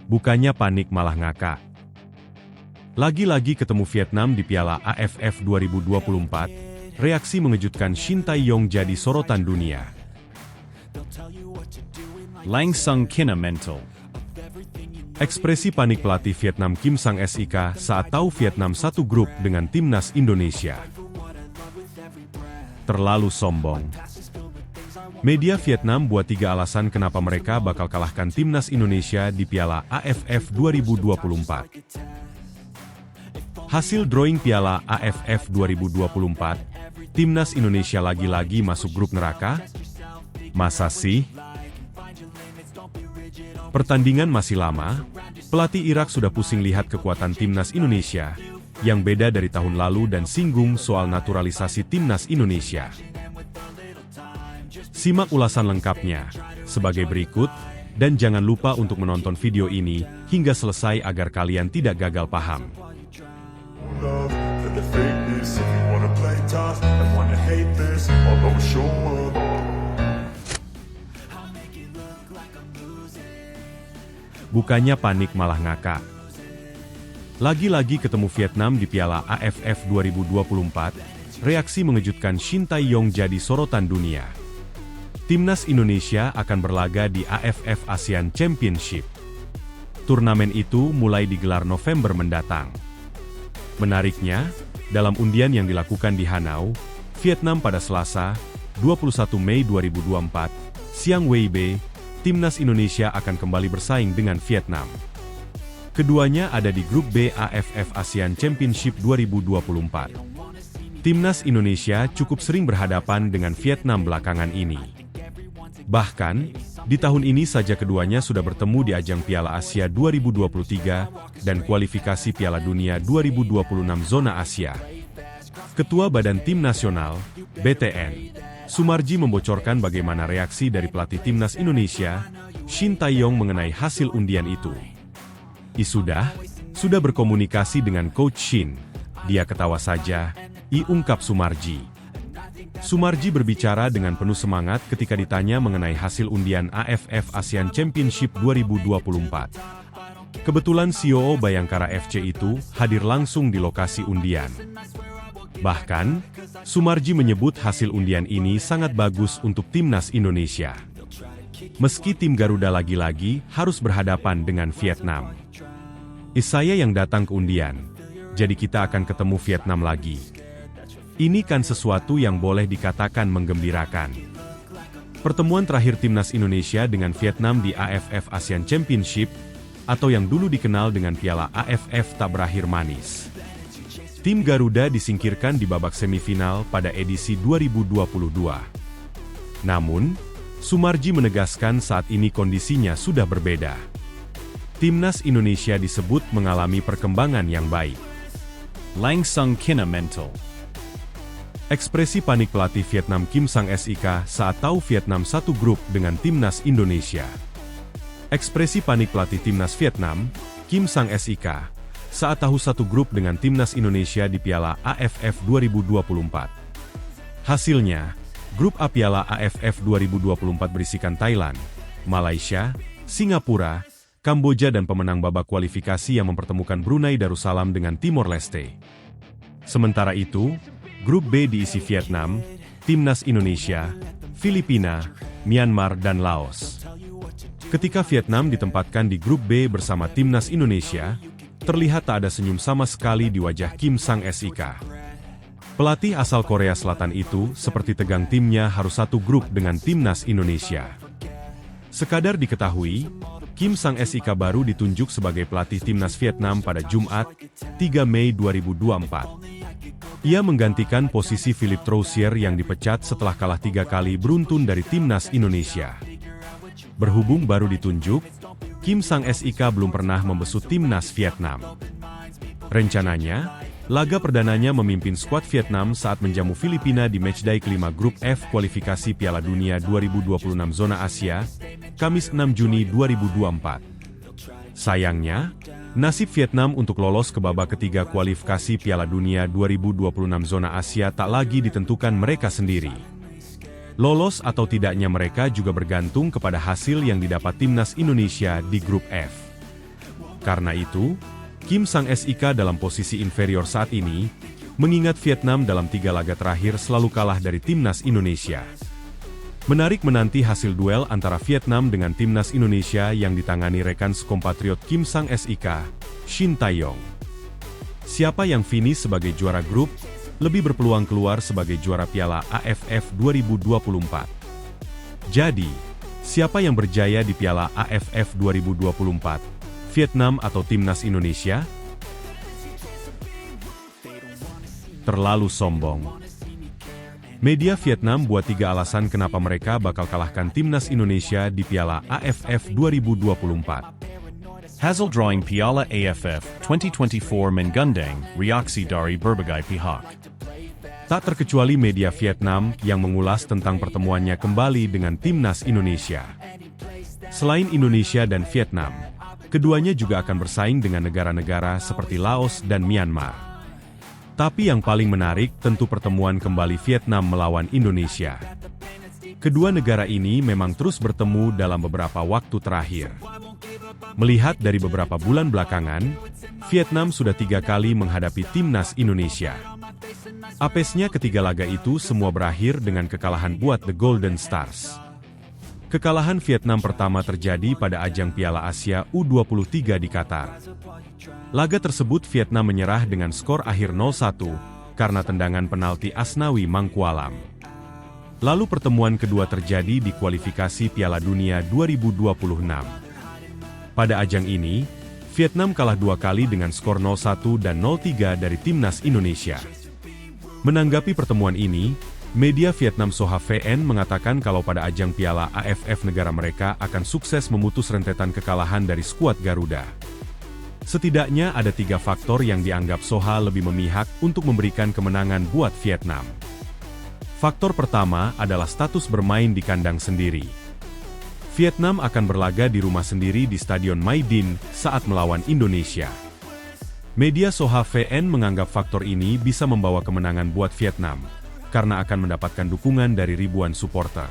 Bukannya panik malah ngakak. Lagi-lagi ketemu Vietnam di Piala AFF 2024, reaksi mengejutkan Shin Tae-yong jadi sorotan dunia. Langsung kena mental. Ekspresi panik pelatih Vietnam Kim Sang-sik saat tahu Vietnam satu grup dengan timnas Indonesia. Terlalu sombong. Media Vietnam buat 3 alasan kenapa mereka bakal kalahkan timnas Indonesia di Piala AFF 2024. Hasil drawing Piala AFF 2024, timnas Indonesia lagi-lagi masuk grup neraka? Masa sih? Pertandingan masih lama, pelatih Irak sudah pusing lihat kekuatan timnas Indonesia, yang beda dari tahun lalu dan singgung soal naturalisasi timnas Indonesia. Simak ulasan lengkapnya, sebagai berikut, dan jangan lupa untuk menonton video ini hingga selesai agar kalian tidak gagal paham. Bukannya panik malah ngakak. Lagi-lagi ketemu Vietnam di Piala AFF 2024, reaksi mengejutkan Shin Tae-yong jadi sorotan dunia. Timnas Indonesia akan berlaga di AFF ASEAN Championship. Turnamen itu mulai digelar November mendatang. Menariknya, dalam undian yang dilakukan di Hanau, Vietnam pada Selasa, 21 Mei 2024, siang WIB, timnas Indonesia akan kembali bersaing dengan Vietnam. Keduanya ada di grup B AFF ASEAN Championship 2024. Timnas Indonesia cukup sering berhadapan dengan Vietnam belakangan ini. Bahkan, di tahun ini saja keduanya sudah bertemu di ajang Piala Asia 2023 dan kualifikasi Piala Dunia 2026 zona Asia. Ketua Badan Tim Nasional, BTN, Sumarji membocorkan bagaimana reaksi dari pelatih timnas Indonesia, Shin Tae-yong mengenai hasil undian itu. Sudah berkomunikasi dengan Coach Shin. Dia ketawa saja, ungkap Sumarji. Sumarji berbicara dengan penuh semangat ketika ditanya mengenai hasil undian AFF ASEAN Championship 2024. Kebetulan CEO Bayangkara FC itu hadir langsung di lokasi undian. Bahkan, Sumarji menyebut hasil undian ini sangat bagus untuk timnas Indonesia. Meski tim Garuda lagi-lagi harus berhadapan dengan Vietnam. Saya yang datang ke undian, jadi kita akan ketemu Vietnam lagi. Ini kan sesuatu yang boleh dikatakan menggembirakan. Pertemuan terakhir timnas Indonesia dengan Vietnam di AFF ASEAN Championship, atau yang dulu dikenal dengan Piala AFF tak berakhir manis. Tim Garuda disingkirkan di babak semifinal pada edisi 2022. Namun, Sumarji menegaskan saat ini kondisinya sudah berbeda. Timnas Indonesia disebut mengalami perkembangan yang baik. Langsung kena mental. Ekspresi panik pelatih Vietnam Kim Sang-sik saat tahu Vietnam satu grup dengan timnas Indonesia. Ekspresi panik pelatih timnas Vietnam, Kim Sang-sik, saat tahu satu grup dengan timnas Indonesia di Piala AFF 2024. Hasilnya, grup A Piala AFF 2024 berisikan Thailand, Malaysia, Singapura, Kamboja dan pemenang babak kualifikasi yang mempertemukan Brunei Darussalam dengan Timor Leste. Sementara itu, grup B diisi Vietnam, timnas Indonesia, Filipina, Myanmar dan Laos. Ketika Vietnam ditempatkan di grup B bersama timnas Indonesia, terlihat tak ada senyum sama sekali di wajah Kim Sang-sik. Pelatih asal Korea Selatan itu seperti tegang timnya harus satu grup dengan timnas Indonesia. Sekadar diketahui, Kim Sang-sik baru ditunjuk sebagai pelatih timnas Vietnam pada Jumat, 3 Mei 2024. Ia menggantikan posisi Philippe Troussier yang dipecat setelah kalah 3 kali beruntun dari timnas Indonesia. Berhubung baru ditunjuk, Kim Sang-sik belum pernah membesut timnas Vietnam. Rencananya, laga perdananya memimpin skuad Vietnam saat menjamu Filipina di matchday kelima grup F kualifikasi Piala Dunia 2026 zona Asia, Kamis 6 Juni 2024. Sayangnya, nasib Vietnam untuk lolos ke babak ketiga kualifikasi Piala Dunia 2026 zona Asia tak lagi ditentukan mereka sendiri. Lolos atau tidaknya mereka juga bergantung kepada hasil yang didapat timnas Indonesia di grup F. Karena itu, Kim sang SIK dalam posisi inferior saat ini, mengingat Vietnam dalam 3 laga terakhir selalu kalah dari timnas Indonesia. Menarik menanti hasil duel antara Vietnam dengan timnas Indonesia yang ditangani rekan sekompatriot Kim sang SIK, Shin Tae-yong. Siapa yang finish sebagai juara grup, lebih berpeluang keluar sebagai juara Piala AFF 2024. Jadi, siapa yang berjaya di Piala AFF 2024? Vietnam atau timnas Indonesia? Terlalu sombong. Media Vietnam buat 3 alasan kenapa mereka bakal kalahkan timnas Indonesia di Piala AFF 2024. Hasil drawing Piala AFF 2024 menggandeng reaksi dari berbagai pihak. Tak terkecuali media Vietnam yang mengulas tentang pertemuannya kembali dengan timnas Indonesia. Selain Indonesia dan Vietnam, keduanya juga akan bersaing dengan negara-negara seperti Laos dan Myanmar. Tapi yang paling menarik tentu pertemuan kembali Vietnam melawan Indonesia. Kedua negara ini memang terus bertemu dalam beberapa waktu terakhir. Melihat dari beberapa bulan belakangan, Vietnam sudah 3 kali menghadapi timnas Indonesia. Apesnya ketiga laga itu semua berakhir dengan kekalahan buat The Golden Stars. Kekalahan Vietnam pertama terjadi pada ajang Piala Asia U23 di Qatar. Laga tersebut Vietnam menyerah dengan skor akhir 0-1 karena tendangan penalti Asnawi Mangkualam. Lalu pertemuan kedua terjadi di kualifikasi Piala Dunia 2026. Pada ajang ini, Vietnam kalah 2 kali dengan skor 0-1 dan 0-3 dari timnas Indonesia. Menanggapi pertemuan ini, media Vietnam Soha VN mengatakan kalau pada ajang Piala AFF negara mereka akan sukses memutus rentetan kekalahan dari skuad Garuda. Setidaknya ada 3 faktor yang dianggap Soha lebih memihak untuk memberikan kemenangan buat Vietnam. Faktor pertama adalah status bermain di kandang sendiri. Vietnam akan berlaga di rumah sendiri di Stadion My Dinh saat melawan Indonesia. Media Soha VN menganggap faktor ini bisa membawa kemenangan buat Vietnam, karena akan mendapatkan dukungan dari ribuan supporter.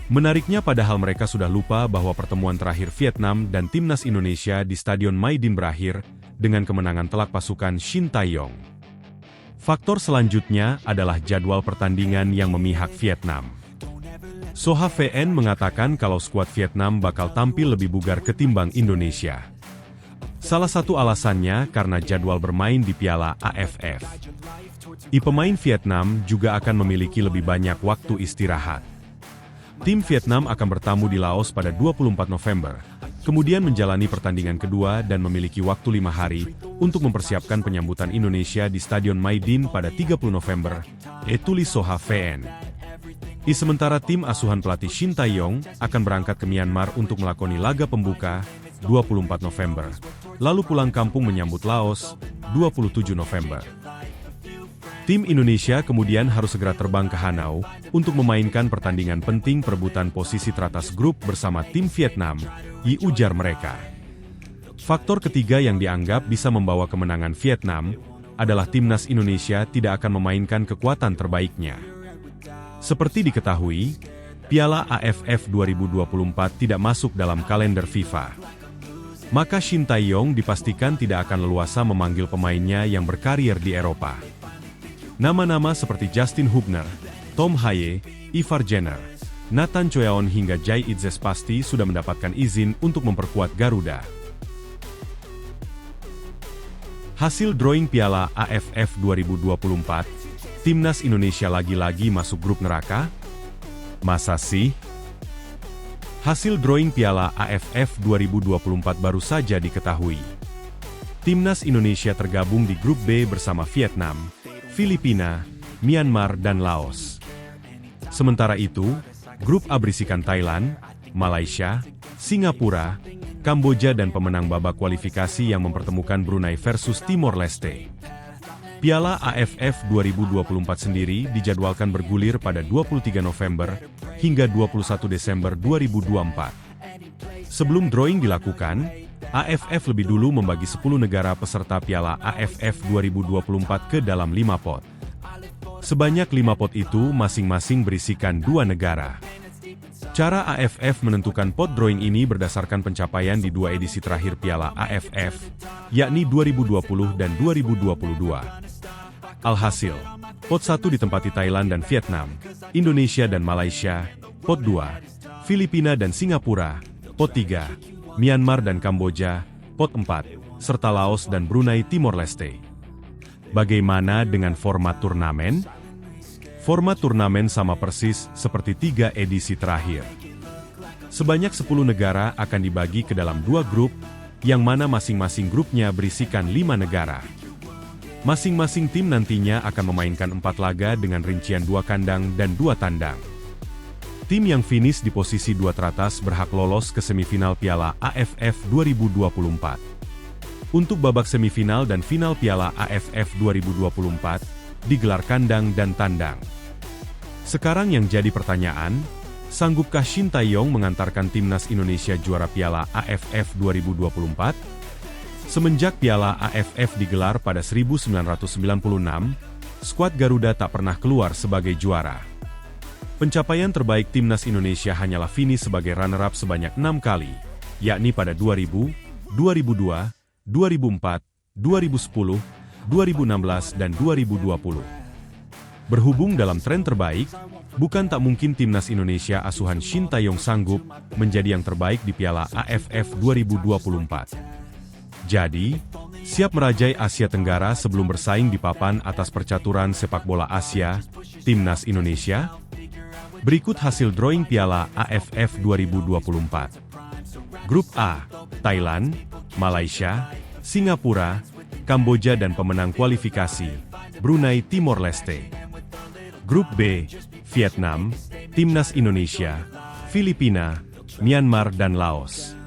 Menariknya padahal mereka sudah lupa bahwa pertemuan terakhir Vietnam dan timnas Indonesia di Stadion My Dinh berakhir dengan kemenangan telak pasukan Shin Tae-yong. Faktor selanjutnya adalah jadwal pertandingan yang memihak Vietnam. Soha VN mengatakan kalau skuad Vietnam bakal tampil lebih bugar ketimbang Indonesia. Salah satu alasannya karena jadwal bermain di Piala AFF. Pemain Vietnam juga akan memiliki lebih banyak waktu istirahat. Tim Vietnam akan bertamu di Laos pada 24 November, kemudian menjalani pertandingan kedua dan memiliki waktu 5 hari untuk mempersiapkan penyambutan Indonesia di Stadion My Dinh pada 30 November, tulis Soha VN. Sementara tim asuhan pelatih Shin Tae-yong akan berangkat ke Myanmar untuk melakoni laga pembuka 24 November, lalu pulang kampung menyambut Laos 27 November. Tim Indonesia kemudian harus segera terbang ke Hanau untuk memainkan pertandingan penting perebutan posisi teratas grup bersama tim Vietnam, ujar mereka. Faktor ketiga yang dianggap bisa membawa kemenangan Vietnam adalah timnas Indonesia tidak akan memainkan kekuatan terbaiknya. Seperti diketahui, Piala AFF 2024 tidak masuk dalam kalender FIFA. Maka Shin Tae-yong dipastikan tidak akan leluasa memanggil pemainnya yang berkarier di Eropa. Nama-nama seperti Justin Hubner, Tom Haye, Ivar Jenner, Nathan Choeon hingga Jai Itzes pasti sudah mendapatkan izin untuk memperkuat Garuda. Hasil drawing Piala AFF 2024, timnas Indonesia lagi-lagi masuk grup neraka? Masa sih? Hasil drawing Piala AFF 2024 baru saja diketahui. Timnas Indonesia tergabung di grup B bersama Vietnam, Filipina, Myanmar dan Laos. Sementara itu, grup A berisikan Thailand, Malaysia, Singapura, Kamboja dan pemenang babak kualifikasi yang mempertemukan Brunei versus Timor Leste. Piala AFF 2024 sendiri dijadwalkan bergulir pada 23 November hingga 21 Desember 2024. Sebelum drawing dilakukan, AFF lebih dulu membagi 10 negara peserta Piala AFF 2024 ke dalam 5 pot. Sebanyak 5 pot itu masing-masing berisikan 2 negara. Cara AFF menentukan pot drawing ini berdasarkan pencapaian di 2 edisi terakhir Piala AFF, yakni 2020 dan 2022. Alhasil, pot 1 ditempati Thailand dan Vietnam, Indonesia dan Malaysia, pot 2, Filipina dan Singapura, pot 3, Myanmar dan Kamboja, pot 4, serta Laos dan Brunei Timor Leste. Bagaimana dengan format turnamen? Format turnamen sama persis seperti 3 edisi terakhir. Sebanyak 10 negara akan dibagi ke dalam 2 grup, yang mana masing-masing grupnya berisikan 5 negara. Masing-masing tim nantinya akan memainkan 4 laga dengan rincian 2 kandang dan 2 tandang. Tim yang finish di posisi 2 teratas berhak lolos ke semifinal Piala AFF 2024. Untuk babak semifinal dan final Piala AFF 2024, digelar kandang dan tandang. Sekarang yang jadi pertanyaan, sanggupkah Shin Tae-yong mengantarkan timnas Indonesia juara Piala AFF 2024? Semenjak Piala AFF digelar pada 1996, skuad Garuda tak pernah keluar sebagai juara. Pencapaian terbaik timnas Indonesia hanyalah finish sebagai runner-up sebanyak 6 kali, yakni pada 2000, 2002, 2004, 2010, 2016 dan 2020. Berhubung dalam tren terbaik, bukan tak mungkin timnas Indonesia asuhan Shin Tae-yong sanggup menjadi yang terbaik di Piala AFF 2024. Jadi, siap merajai Asia Tenggara sebelum bersaing di papan atas percaturan sepak bola Asia, timnas Indonesia? Berikut hasil drawing Piala AFF 2024. Grup A, Thailand, Malaysia, Singapura, Kamboja dan pemenang kualifikasi, Brunei Timor Leste. Grup B, Vietnam, Timnas Indonesia, Filipina, Myanmar dan Laos.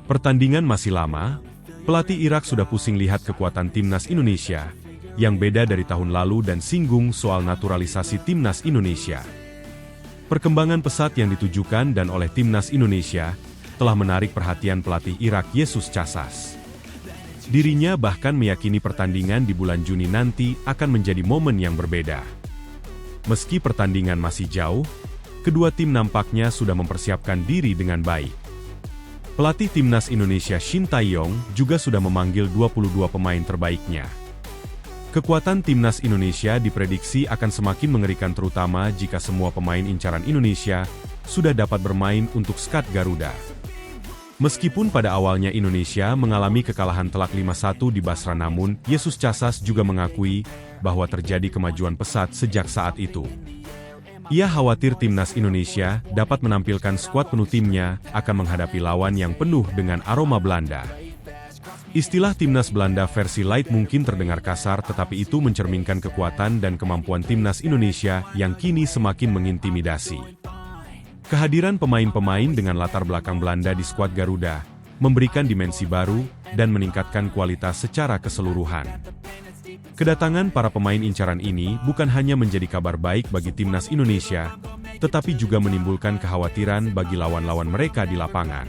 Pertandingan masih lama, pelatih Irak sudah pusing lihat kekuatan Timnas Indonesia, yang beda dari tahun lalu dan singgung soal naturalisasi Timnas Indonesia. Perkembangan pesat yang ditujukan dan oleh Timnas Indonesia telah menarik perhatian pelatih Irak Yesus Casas. Dirinya bahkan meyakini pertandingan di bulan Juni nanti akan menjadi momen yang berbeda. Meski pertandingan masih jauh, kedua tim nampaknya sudah mempersiapkan diri dengan baik. Pelatih Timnas Indonesia Shin Tae-yong juga sudah memanggil 22 pemain terbaiknya. Kekuatan Timnas Indonesia diprediksi akan semakin mengerikan terutama jika semua pemain incaran Indonesia sudah dapat bermain untuk skuad Garuda. Meskipun pada awalnya Indonesia mengalami kekalahan telak 5-1 di Basra, namun Yesus Casas juga mengakui bahwa terjadi kemajuan pesat sejak saat itu. Ia khawatir Timnas Indonesia dapat menampilkan skuad penuh timnya akan menghadapi lawan yang penuh dengan aroma Belanda. Istilah Timnas Belanda versi light mungkin terdengar kasar, tetapi itu mencerminkan kekuatan dan kemampuan Timnas Indonesia yang kini semakin mengintimidasi. Kehadiran pemain-pemain dengan latar belakang Belanda di skuad Garuda memberikan dimensi baru dan meningkatkan kualitas secara keseluruhan. Kedatangan para pemain incaran ini bukan hanya menjadi kabar baik bagi Timnas Indonesia, tetapi juga menimbulkan kekhawatiran bagi lawan-lawan mereka di lapangan.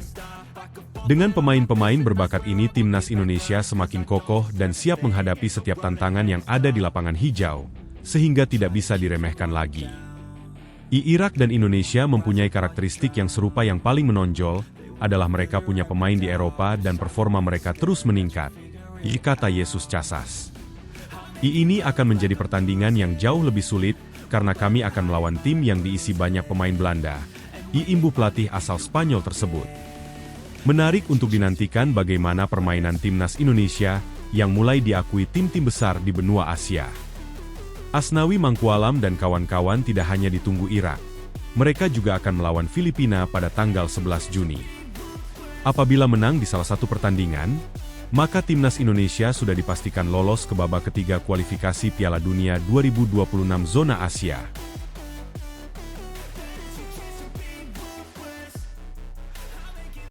Dengan pemain-pemain berbakat ini, Timnas Indonesia semakin kokoh dan siap menghadapi setiap tantangan yang ada di lapangan hijau, sehingga tidak bisa diremehkan lagi. Irak dan Indonesia mempunyai karakteristik yang serupa. Yang paling menonjol adalah mereka punya pemain di Eropa dan performa mereka terus meningkat, kata Yesus Casas. Ini akan menjadi pertandingan yang jauh lebih sulit, karena kami akan melawan tim yang diisi banyak pemain Belanda, imbu pelatih asal Spanyol tersebut. Menarik untuk dinantikan bagaimana permainan Timnas Indonesia yang mulai diakui tim-tim besar di benua Asia. Asnawi Mangkualam dan kawan-kawan tidak hanya ditunggu Irak. Mereka juga akan melawan Filipina pada tanggal 11 Juni. Apabila menang di salah satu pertandingan, maka Timnas Indonesia sudah dipastikan lolos ke babak ketiga kualifikasi Piala Dunia 2026 zona Asia.